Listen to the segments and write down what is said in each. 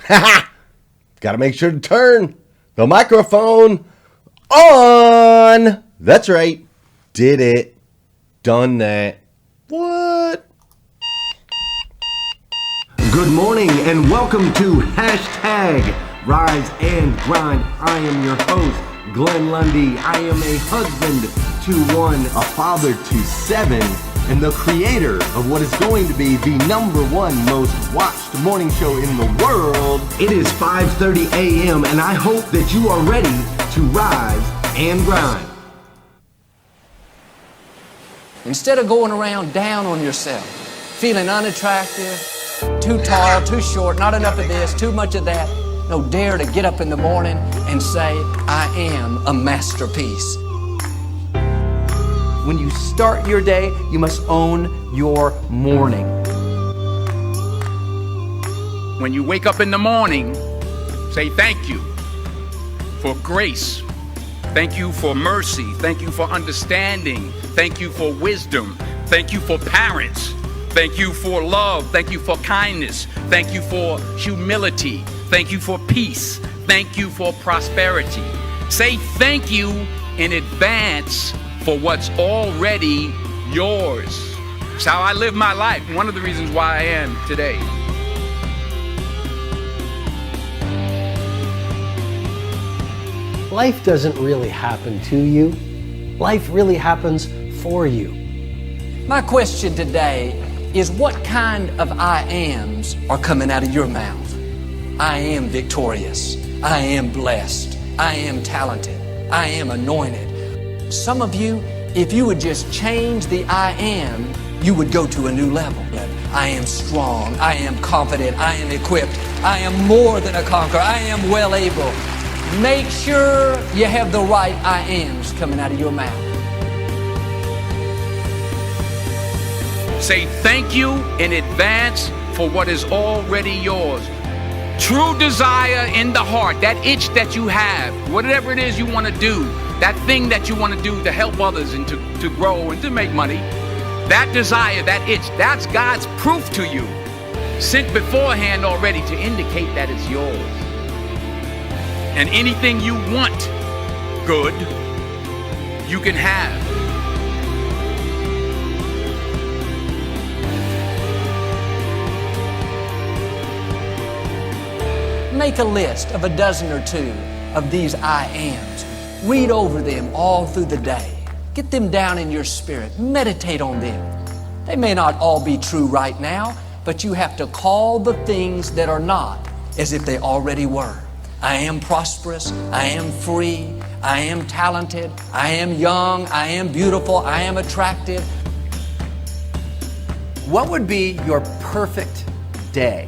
Ha! Gotta make sure to turn the microphone on. That's right. Did it. Done that. What? Good morning and welcome to # Rise and Grind. I am your host, Glenn Lundy. I am a husband to one, a father to seven, and the creator of what is going to be the #1 most watched morning show in the world. It is 5:30 a.m. and I hope that you are ready to rise and grind. Instead of going around down on yourself, feeling unattractive, too tall, too short, not enough of this, too much of that, no, dare to get up in the morning and say, I am a masterpiece. When you start your day, you must own your morning. When you wake up in the morning, say thank you for grace. Thank you for mercy. Thank you for understanding. Thank you for wisdom. Thank you for parents. Thank you for love. Thank you for kindness. Thank you for humility. Thank you for peace. Thank you for prosperity. Say thank you in advance for what's already yours. It's how I live my life. One of the reasons why I am today. Life doesn't really happen to you. Life really happens for you. My question today is what kind of I ams are coming out of your mouth? I am victorious. I am blessed. I am talented. I am anointed. Some of you, if you would just change the I am, you would go to a new level. I am strong. I am confident. I am equipped. I am more than a conqueror. I am well able. Make sure you have the right I ams coming out of your mouth. Say thank you in advance for what is already yours. True desire in the heart, that itch that you have, whatever it is you want to do, that thing that you want to do to help others and to grow and to make money, that desire, that itch, that's God's proof to you, sent beforehand already to indicate that it's yours. And anything you want good, you can have. Make a list of a dozen or two of these I ams. Read over them all through the day. Get them down in your spirit. Meditate on them. They may not all be true right now, but you have to call the things that are not as if they already were. I am prosperous. I am free. I am talented. I am young. I am beautiful. I am attractive. What would be your perfect day?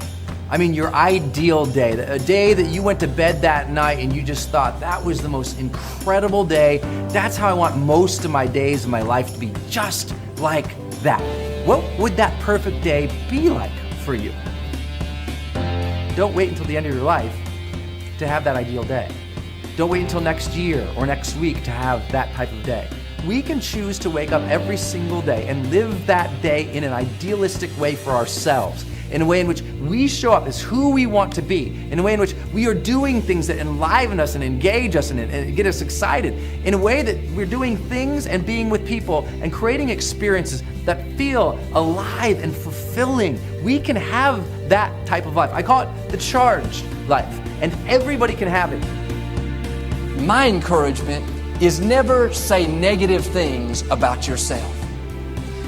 I mean, your ideal day, a day that you went to bed that night and you just thought that was the most incredible day. That's how I want most of my days of my life to be, just like that. What would that perfect day be like for you? Don't wait until the end of your life to have that ideal day. Don't wait until next year or next week to have that type of day. We can choose to wake up every single day and live that day in an idealistic way for ourselves, in a way in which we show up as who we want to be, in a way in which we are doing things that enliven us and engage us and get us excited, in a way that we're doing things and being with people and creating experiences that feel alive and fulfilling. We can have that type of life. I call it the charged life, and everybody can have it. My encouragement is never say negative things about yourself.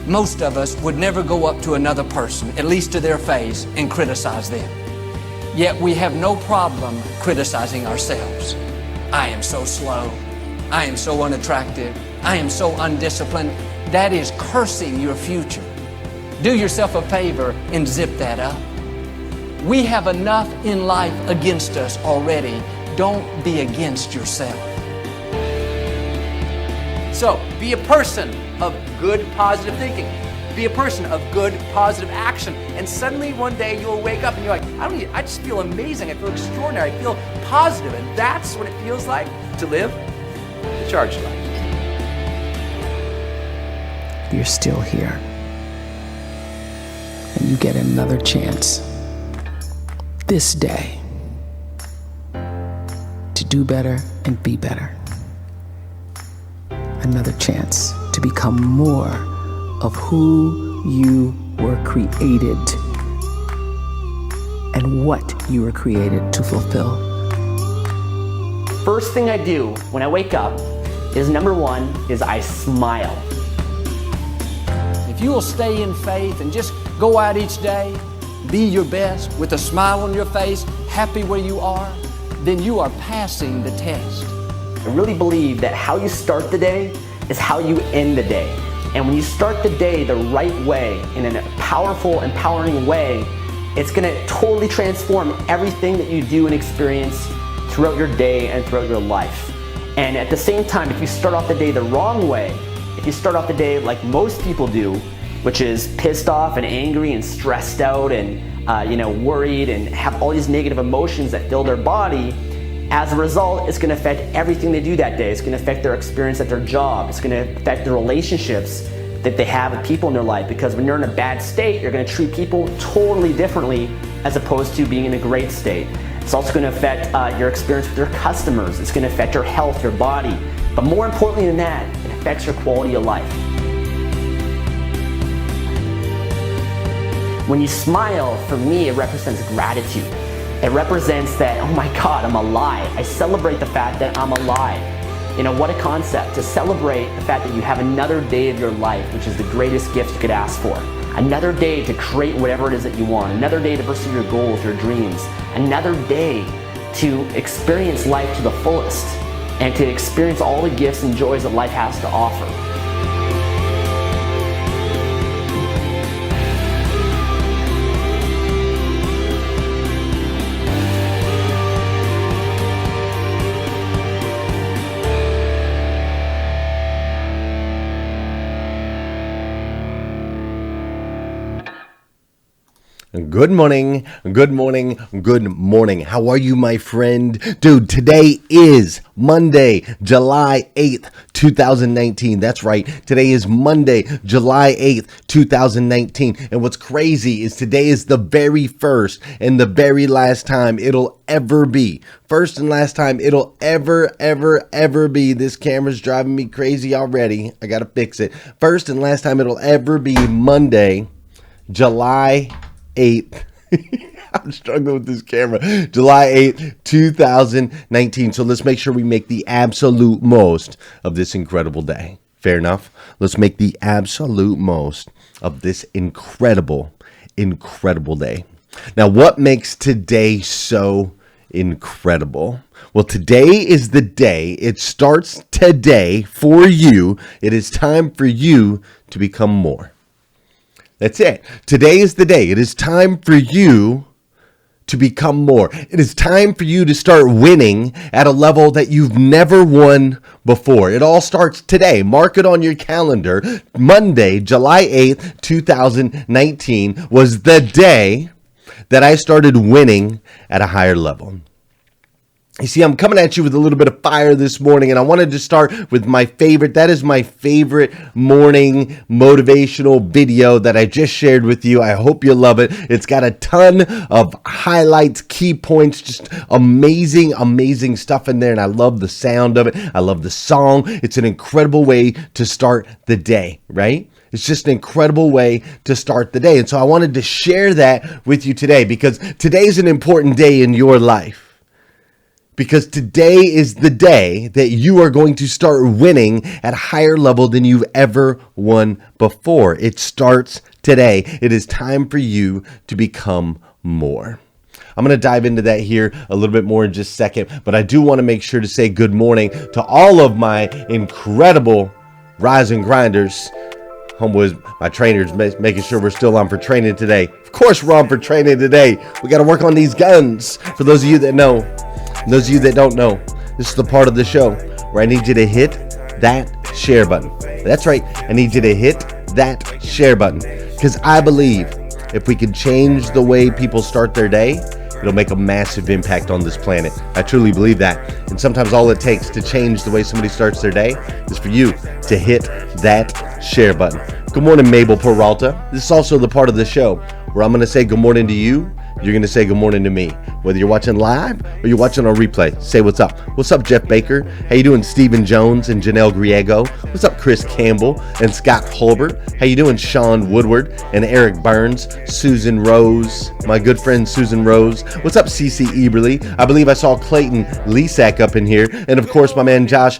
Most of us would never go up to another person, at least to their face, and criticize them. Yet we have no problem criticizing ourselves. I am so slow. I am so unattractive. I am so undisciplined. That is cursing your future. Do yourself a favor and zip that up. We have enough in life against us already. Don't be against yourself. So, be a person of good, positive thinking. Be a person of good, positive action. And suddenly one day you'll wake up and you're like, I just feel amazing. I feel extraordinary. I feel positive. And that's what it feels like to live the charged life. You're still here. And you get another chance. This day. do better, and be better. Another chance to become more of who you were created and what you were created to fulfill. First thing I do when I wake up is number one is I smile. If you will stay in faith and just go out each day, be your best with a smile on your face, happy where you are, then you are passing the test. I really believe that how you start the day is how you end the day. And when you start the day the right way, in a powerful, empowering way, it's gonna totally transform everything that you do and experience throughout your day and throughout your life. And at the same time, if you start off the day the wrong way, if you start off the day like most people do, which is pissed off and angry and stressed out and worried and have all these negative emotions that fill their body, as a result, it's gonna affect everything they do that day. It's gonna affect their experience at their job. It's gonna affect the relationships that they have with people in their life, because when you're in a bad state, you're gonna treat people totally differently as opposed to being in a great state. It's also gonna affect your experience with your customers. It's gonna affect your health, your body. But more importantly than that, it affects your quality of life. When you smile, for me, it represents gratitude. It represents that, oh my God, I'm alive. I celebrate the fact that I'm alive. What a concept, to celebrate the fact that you have another day of your life, which is the greatest gift you could ask for. Another day to create whatever it is that you want. Another day to pursue your goals, your dreams. Another day to experience life to the fullest and to experience all the gifts and joys that life has to offer. Good morning, good morning, good morning. How are you, my friend? Dude, today is Monday, July 8th, 2019. That's right. Today is Monday, July 8th, 2019. And what's crazy is today is the very first and the very last time it'll ever be. First and last time it'll ever be. This camera's driving me crazy already. I gotta fix it. First and last time it'll ever be Monday, July 8th. I'm struggling with this camera. July 8th, 2019. So let's make sure we make the absolute most of this incredible day. Fair enough? Let's make the absolute most of this incredible day. Now, what makes today so incredible? Well, today is the day. It starts today for you. It is time for you to become more. That's it. Today is the day. It is time for you to become more. It is time for you to start winning at a level that you've never won before. It all starts today. Mark it on your calendar. Monday, July 8th, 2019 was the day that I started winning at a higher level. You see, I'm coming at you with a little bit of fire this morning, and I wanted to start with my favorite. That is my favorite morning motivational video that I just shared with you. I hope you love it. It's got a ton of highlights, key points, just amazing stuff in there, and I love the sound of it. I love the song. It's an incredible way to start the day, right? It's just an incredible way to start the day. And so I wanted to share that with you today, because today's an important day in your life. Because today is the day that you are going to start winning at a higher level than you've ever won before. It starts today. It is time for you to become more. I'm going to dive into that here a little bit more in just a second, but I do want to make sure to say good morning to all of my incredible Rise and Grinders. Homeboys, my trainers, making sure we're still on for training today. Of course we're on for training today. We got to work on these guns. For those of you that know, those of you that don't know, this is the part of the show where I need you to hit that share button. That's right. I need you to hit that share button, because I believe if we can change the way people start their day, it'll make a massive impact on this planet. I truly believe that. And sometimes all it takes to change the way somebody starts their day is for you to hit that share button. Good morning, Mabel Peralta. This is also the part of the show where I'm going to say good morning to you, you're going to say good morning to me. Whether you're watching live or you're watching on replay, say what's up. What's up, Jeff Baker? How you doing, Stephen Jones and Janelle Griego? What's up, Chris Campbell and Scott Holbert? How you doing, Sean Woodward and Eric Burns? Susan Rose, my good friend Susan Rose. What's up, CC Eberly? I believe I saw Clayton Lesak up in here. And of course, my man Josh.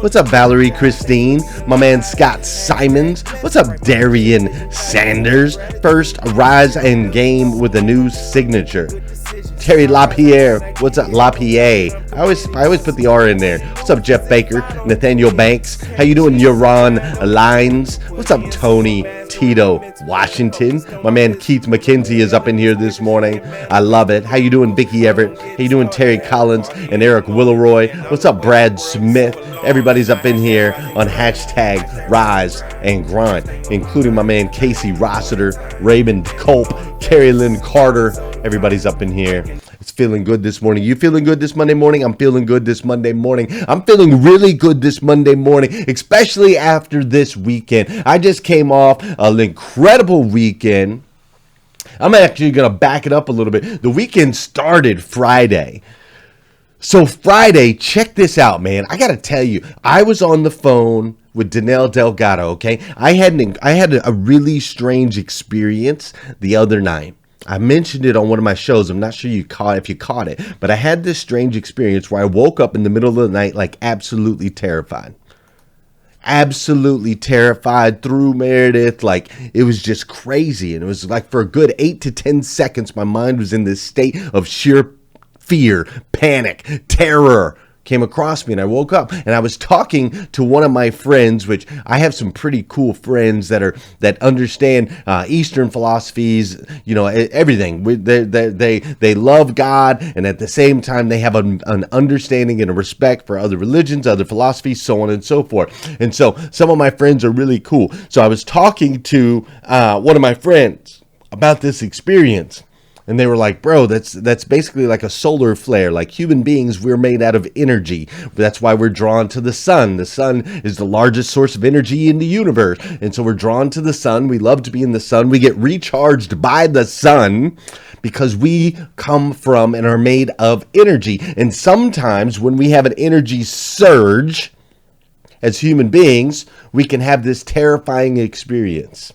What's up, Valerie Christine? My man Scott Simons. What's up, Darian Sanders? First Rise and Game with a new signature. Terry LaPierre. What's up, LaPierre? I always put the R in there. What's up, Jeff Baker? Nathaniel Banks. How you doing, Yaron Lines? What's up, Tony Tito Washington? My man Keith McKenzie is up in here this morning. I love it. How you doing, Vicky Everett? How you doing, Terry Collins and Eric Willeroy? What's up, Brad Smith? Everybody's up in here on hashtag Rise and Grind, including my man Casey Rossiter, Raymond Culp, Carrie Lynn Carter. Everybody's up in here. It's feeling good this morning. You feeling good this Monday morning? I'm feeling good this Monday morning. I'm feeling really good this Monday morning, especially after this weekend. I just came off an incredible weekend. I'm actually going to back it up a little bit. The weekend started Friday. So Friday, check this out, man. I got to tell you, I was on the phone with Danelle Delgado, okay? I had a really strange experience the other night. I mentioned it on one of my shows. I'm not sure if you caught it, but I had this strange experience where I woke up in the middle of the night like absolutely terrified. Absolutely terrified through Meredith. Like, it was just crazy. And it was like for a good 8 to 10 seconds, my mind was in this state of sheer fear, panic, terror came across me, and I woke up and I was talking to one of my friends, which I have some pretty cool friends that understand Eastern philosophies, everything. They love God, and at the same time they have an understanding and a respect for other religions, other philosophies, so on and so forth. And so some of my friends are really cool. So I was talking to one of my friends about this experience. And they were like, bro, that's basically like a solar flare. Like human beings, we're made out of energy. That's why we're drawn to the sun. The sun is the largest source of energy in the universe. And so we're drawn to the sun. We love to be in the sun. We get recharged by the sun because we come from and are made of energy. And sometimes when we have an energy surge as human beings, we can have this terrifying experience.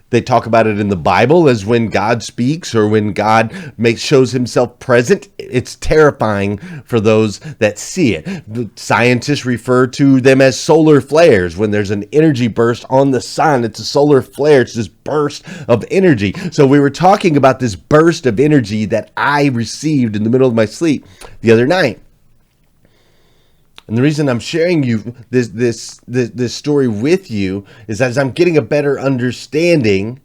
They talk about it in the Bible as when God speaks or when God shows himself present. It's terrifying for those that see it. Scientists refer to them as solar flares. When there's an energy burst on the sun, it's a solar flare. It's this burst of energy. So we were talking about this burst of energy that I received in the middle of my sleep the other night. And the reason I'm sharing you this story with you is as I'm getting a better understanding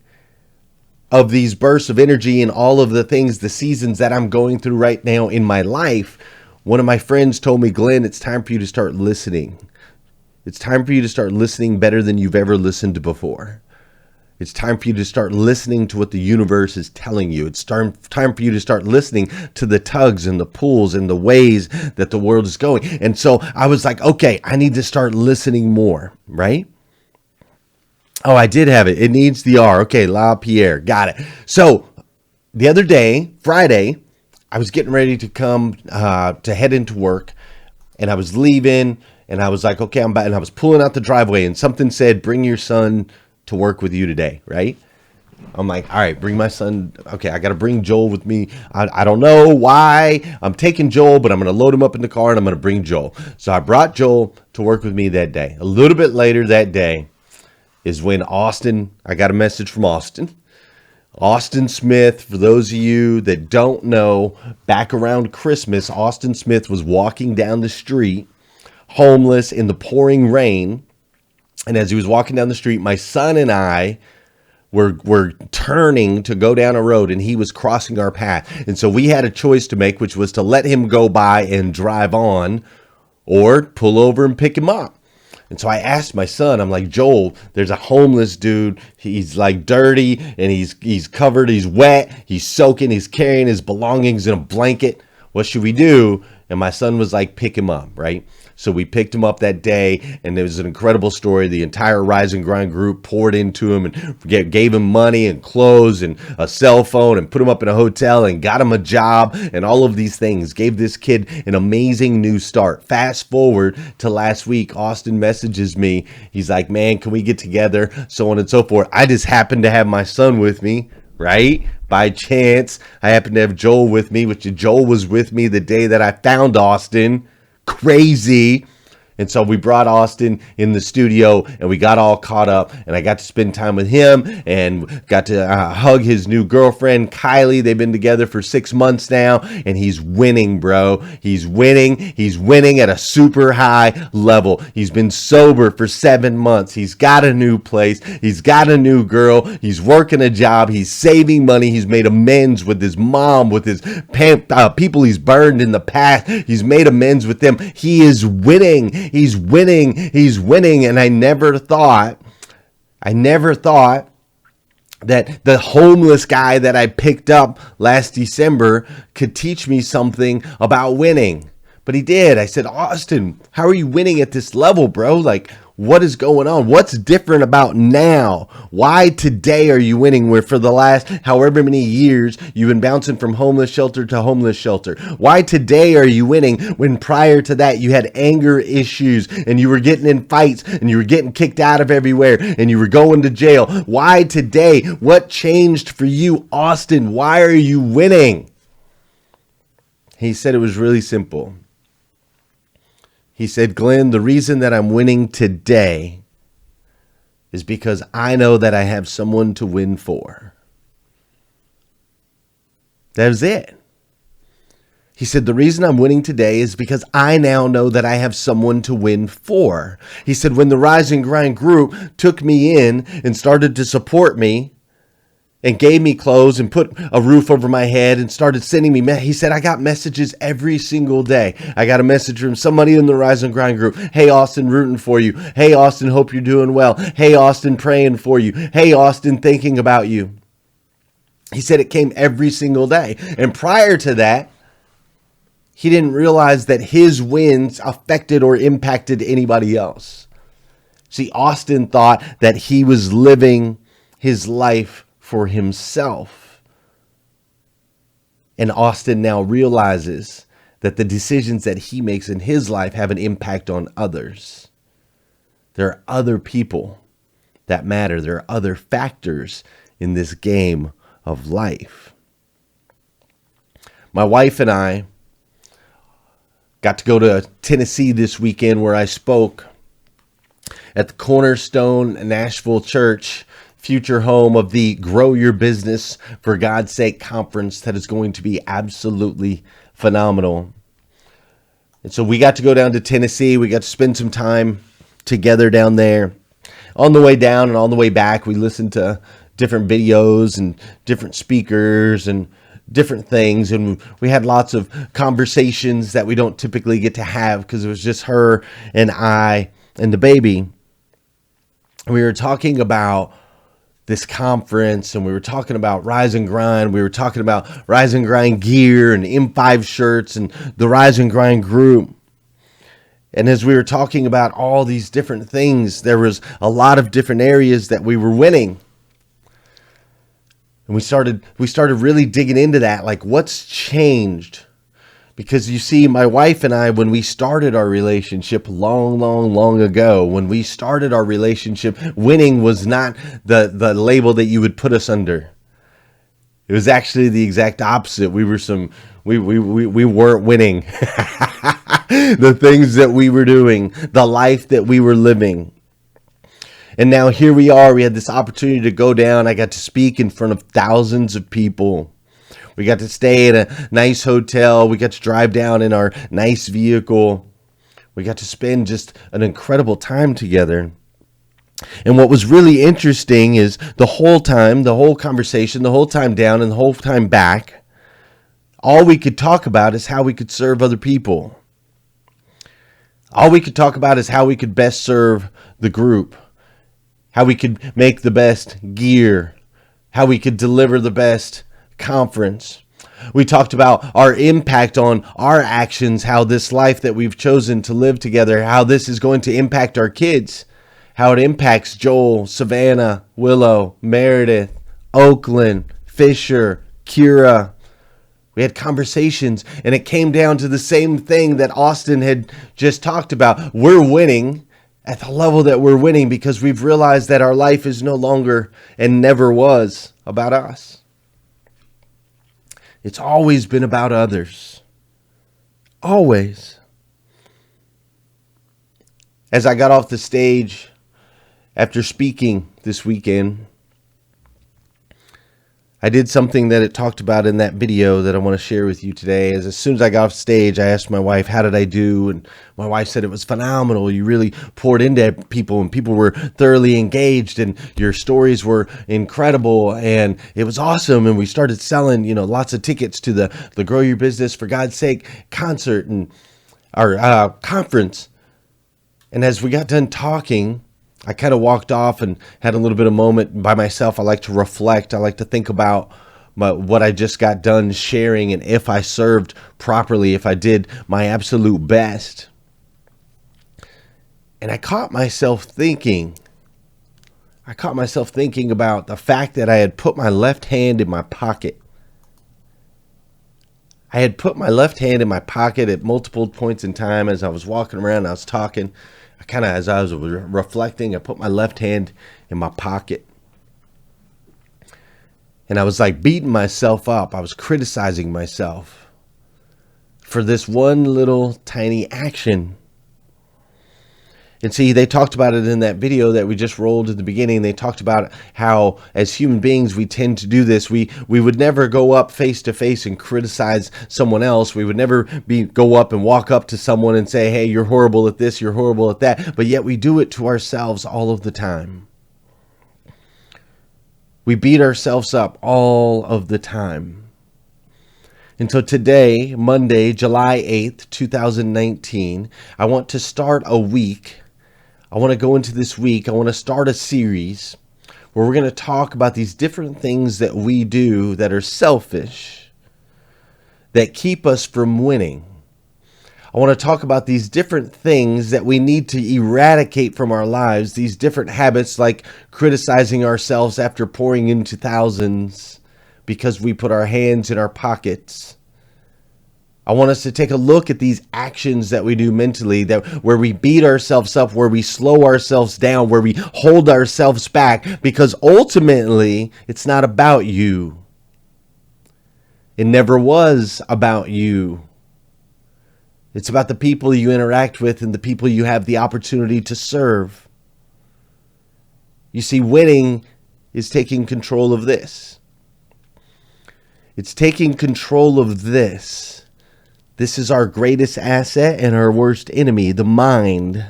of these bursts of energy and all of the things, the seasons that I'm going through right now in my life. One of my friends told me, Glenn, it's time for you to start listening. It's time for you to start listening better than you've ever listened before. It's time for you to start listening to what the universe is telling you. It's time for you to start listening to the tugs and the pulls and the ways that the world is going. And so I was like, okay, I need to start listening more, right? Oh, I did have it. It needs the R. Okay, LaPierre. Got it. So the other day, Friday, I was getting ready to come to head into work, and I was leaving, and I was like, okay, I'm back. And I was pulling out the driveway, and something said, bring your son to work with you today, right? I'm like, all right, bring my son. Okay, I got to bring Joel with me. I don't know why I'm taking Joel, but I'm going to load him up in the car and I'm going to bring Joel. So I brought Joel to work with me that day. A little bit later that day is when I got a message from Austin. Austin Smith, for those of you that don't know, back around Christmas, Austin Smith was walking down the street, homeless in the pouring rain. And as he was walking down the street, my son and I were turning to go down a road, and he was crossing our path. And so we had a choice to make, which was to let him go by and drive on or pull over and pick him up. And so I asked my son, I'm like, Joel, there's a homeless dude. He's like dirty and he's covered. He's wet. He's soaking. He's carrying his belongings in a blanket. What should we do? And my son was like, pick him up, right? So we picked him up that day, and it was an incredible story. The entire Rise and Grind group poured into him and gave him money and clothes and a cell phone and put him up in a hotel and got him a job and all of these things. Gave this kid an amazing new start. Fast forward to last week, Austin messages me. He's like, man, can we get together? So on and so forth. I just happened to have my son with me, right? By chance, I happened to have Joel with me, which Joel was with me the day that I found Austin. Crazy. And so we brought Austin in the studio and we got all caught up, and I got to spend time with him and got to hug his new girlfriend, Kylie. They've been together for 6 months now, and he's winning, bro. He's winning. He's winning at a super high level. He's been sober for 7 months. He's got a new place. He's got a new girl. He's working a job. He's saving money. He's made amends with his mom, with his people he's burned in the past. He's made amends with them. He is winning. He's winning. He's winning. And I never thought that the homeless guy that I picked up last December could teach me something about winning. But he did. I said, Austin, how are you winning at this level, bro? Like, what is going on? What's different about now? Why today are you winning where for the last however many years you've been bouncing from homeless shelter to homeless shelter? Why today are you winning when prior to that you had anger issues and you were getting in fights and you were getting kicked out of everywhere and you were going to jail? Why today? What changed for you, Austin? Why are you winning? He said it was really simple. He said, Glenn, the reason that I'm winning today is because I know that I have someone to win for. That was it. He said, the reason I'm winning today is because I now know that I have someone to win for. He said, when the Rise and Grind group took me in and started to support me, and gave me clothes and put a roof over my head and started sending me, he said, I got messages every single day. I got a message from somebody in the Rise and Grind group. Hey, Austin, rooting for you. Hey, Austin, hope you're doing well. Hey, Austin, praying for you. Hey, Austin, thinking about you. He said it came every single day. And prior to that, he didn't realize that his wins affected or impacted anybody else. See, Austin thought that he was living his life for himself. And Austin now realizes that the decisions that he makes in his life have an impact on others. There are other people that matter. There are other factors in this game of life. My wife and I got to go to Tennessee this weekend, where I spoke at the Cornerstone Nashville Church, future home of the Grow Your Business for God's Sake conference that is going to be absolutely phenomenal. And so we got to go down to Tennessee. We got to spend some time together down there. On the way down and on the way back, we listened to different videos and different speakers and different things. And we had lots of conversations that we don't typically get to have because it was just her and I and the baby. We were talking about this conference, and we were talking about Rise and Grind. We were talking about Rise and Grind gear and M5 shirts and the Rise and Grind group. And as we were talking about all these different things, there was a lot of different areas that we were winning. And we started really digging into that, like what's changed? Because you see, my wife and I, when we started our relationship long ago, when we started our relationship, winning was not the label that you would put us under. It was actually the exact opposite. We weren't winning. The things that we were doing, the life that we were living. And now here we are. We had this opportunity to go down. I got to speak in front of thousands of people. We got to stay at a nice hotel. We got to drive down in our nice vehicle. We got to spend just an incredible time together. And what was really interesting is the whole conversation, the whole time down and the whole time back, all we could talk about is how we could serve other people. All we could talk about is how we could best serve the group, how we could make the best gear, how we could deliver the best conference. We talked about our impact on our actions, how this life that we've chosen to live together, how this is going to impact our kids, how it impacts Joel, Savannah, Willow, Meredith, Oakland, Fisher, Kira. We had conversations, and it came down to the same thing that Austin had just talked about. We're winning at the level that we're winning because we've realized that our life is no longer and never was about us. It's always been about others. Always. As I got off the stage after speaking this weekend, I did something that it talked about in that video that I want to share with you today. As soon as I got off stage, I asked my wife, how did I do? And my wife said, it was phenomenal. You really poured into people, and people were thoroughly engaged, and your stories were incredible, and it was awesome. And we started selling, lots of tickets to the Grow Your Business for God's Sake concert and our conference. And as we got done talking, I kind of walked off and had a little bit of moment by myself. I like to reflect. I like to think about what I just got done sharing, and if I served properly, if I did my absolute best. And I caught myself thinking about the fact that I had put my left hand in my pocket. I had put my left hand in my pocket at multiple points in time as I was walking around. I was talking. As I was reflecting, I put my left hand in my pocket. And I was like beating myself up. I was criticizing myself for this one little tiny action. And see, they talked about it in that video that we just rolled at the beginning. They talked about how, as human beings, we tend to do this. We would never go up face to face and criticize someone else. We would never go up and walk up to someone and say, hey, you're horrible at this, you're horrible at that. But yet we do it to ourselves all of the time. We beat ourselves up all of the time. And so today, Monday, July 8th, 2019, I want to start a week. I want to go into this week. I want to start a series where we're going to talk about these different things that we do that are selfish, that keep us from winning. I want to talk about these different things that we need to eradicate from our lives, these different habits like criticizing ourselves after pouring into thousands because we put our hands in our pockets. I want us to take a look at these actions that we do mentally, where we beat ourselves up, where we slow ourselves down, where we hold ourselves back, because ultimately it's not about you. It never was about you. It's about the people you interact with and the people you have the opportunity to serve. You see, winning is taking control of this. It's taking control of this. This is our greatest asset and our worst enemy, the mind.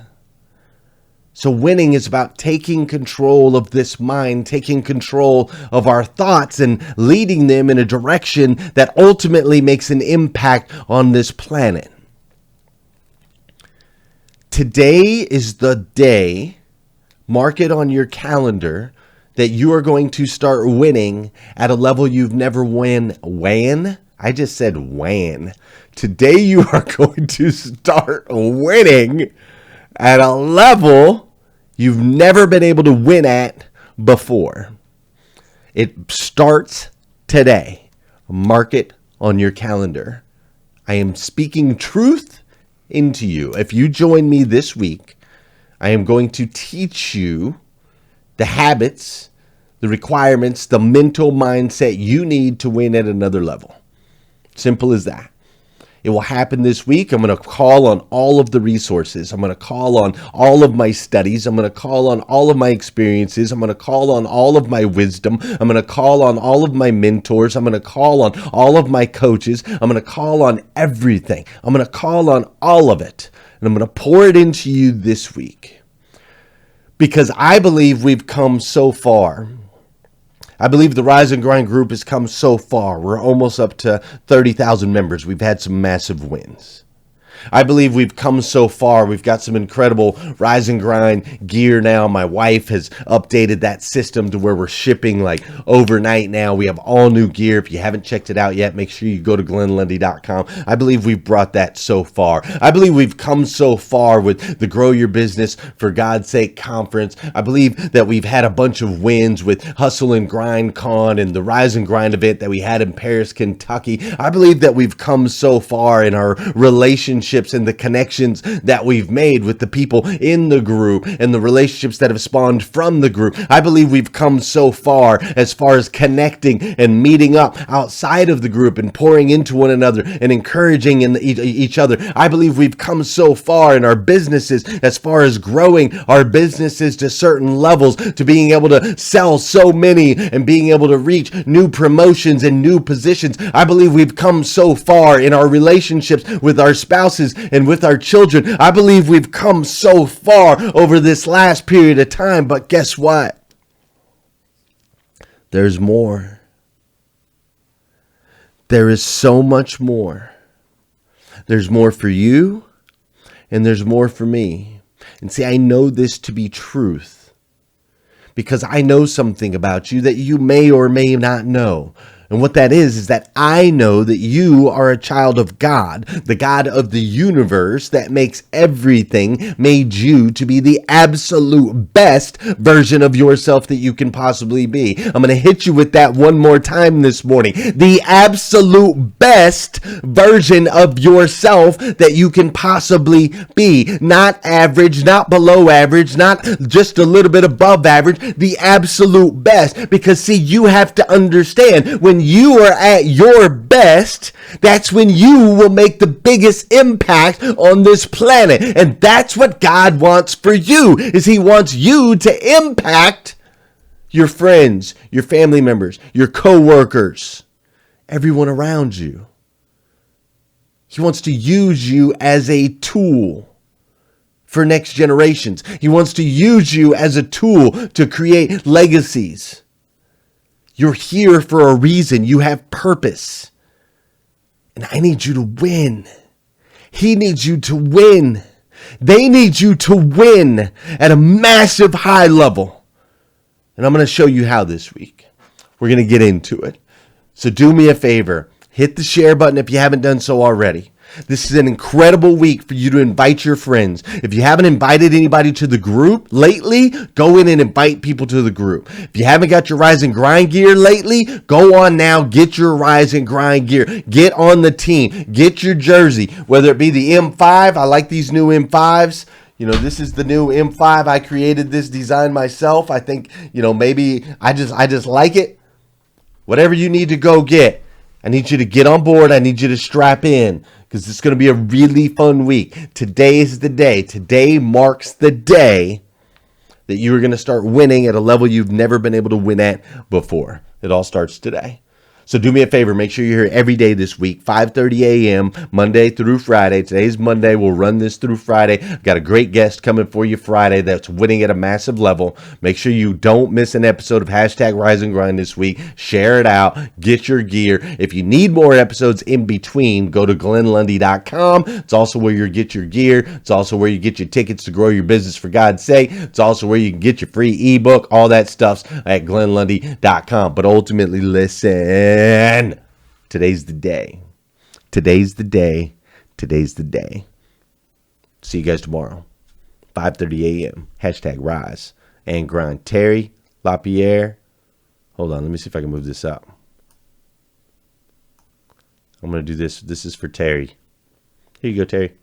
So winning is about taking control of this mind, taking control of our thoughts and leading them in a direction that ultimately makes an impact on this planet. Today is the day, mark it on your calendar, that you are going to start winning at a level you've never won. I just said when. Today you are going to start winning at a level you've never been able to win at before. It starts today. Mark it on your calendar. I am speaking truth into you. If you join me this week, I am going to teach you the habits, the requirements, the mental mindset you need to win at another level. Simple as that. It will happen this week. I'm going to call on all of the resources. I'm going to call on all of my studies. I'm going to call on all of my experiences. I'm going to call on all of my wisdom. I'm going to call on all of my mentors. I'm going to call on all of my coaches. I'm going to call on everything. I'm going to call on all of it. And I'm going to pour it into you this week. Because I believe we've come so far. I believe the Rise and Grind group has come so far. We're almost up to 30,000 members. We've had some massive wins. I believe we've come so far. We've got some incredible Rise and Grind gear now. My wife has updated that system to where we're shipping like overnight now. We have all new gear. If you haven't checked it out yet, make sure you go to GlennLundy.com. I believe we've brought that so far. I believe we've come so far with the Grow Your Business for God's Sake conference. I believe that we've had a bunch of wins with Hustle and Grind Con and the Rise and Grind event that we had in Paris, Kentucky. I believe that we've come so far in our relationships and the connections that we've made with the people in the group and the relationships that have spawned from the group. I believe we've come so far as connecting and meeting up outside of the group and pouring into one another and encouraging each other. I believe we've come so far in our businesses as far as growing our businesses to certain levels, to being able to sell so many and being able to reach new promotions and new positions. I believe we've come so far in our relationships with our spouses and with our children. I believe we've come so far over this last period of time, but guess what? There's more. There is so much more. There's more for you, and there's more for me. And see, I know this to be truth because I know something about you that you may or may not know. And what that is that I know that you are a child of God, the God of the universe that makes everything, made you to be the absolute best version of yourself that you can possibly be. I'm going to hit you with that one more time this morning. The absolute best version of yourself that you can possibly be. Not average, not below average, not just a little bit above average. The absolute best. Because see, you have to understand, when you are at your best, that's when you will make the biggest impact on this planet. And that's what God wants for you, is He wants you to impact your friends, your family members, your co-workers, everyone around you. He wants to use you as a tool for next generations. He wants to use you as a tool to create legacies. You're here for a reason. You have purpose. And I need you to win. He needs you to win. They need you to win at a massive high level. And I'm going to show you how this week. We're going to get into it. So do me a favor. Hit the share button if you haven't done so already. This is an incredible week for you to invite your friends. If you haven't invited anybody to the group lately, go in and invite people to the group. If you haven't got your Rise and Grind gear lately, go on now, get your Rise and Grind gear. Get on the team. Get your jersey, whether it be the M5. I like these new M5s. You know, this is the new M5. I created this design myself. I think, maybe I just like it. Whatever you need to go get, I need you to get on board. I need you to strap in, because it's going to be a really fun week. Today is the day. Today marks the day that you are going to start winning at a level you've never been able to win at before. It all starts today. So do me a favor. Make sure you're here every day this week, 5:30 a.m., Monday through Friday. Today's Monday. We'll run this through Friday. I've got a great guest coming for you Friday that's winning at a massive level. Make sure you don't miss an episode of Rise and Grind this week. Share it out. Get your gear. If you need more episodes in between, go to GlennLundy.com. It's also where you get your gear. It's also where you get your tickets to grow your business for God's sake. It's also where you can get your free ebook. All that stuff's at GlennLundy.com. But ultimately, listen. Today's the day. Today's the day. Today's the day. See you guys tomorrow, 5:30 a.m. #Rise and Grind. Terry LaPierre. Hold on. Let me see if I can move this up. I'm going to do this. This is for Terry. Here you go, Terry.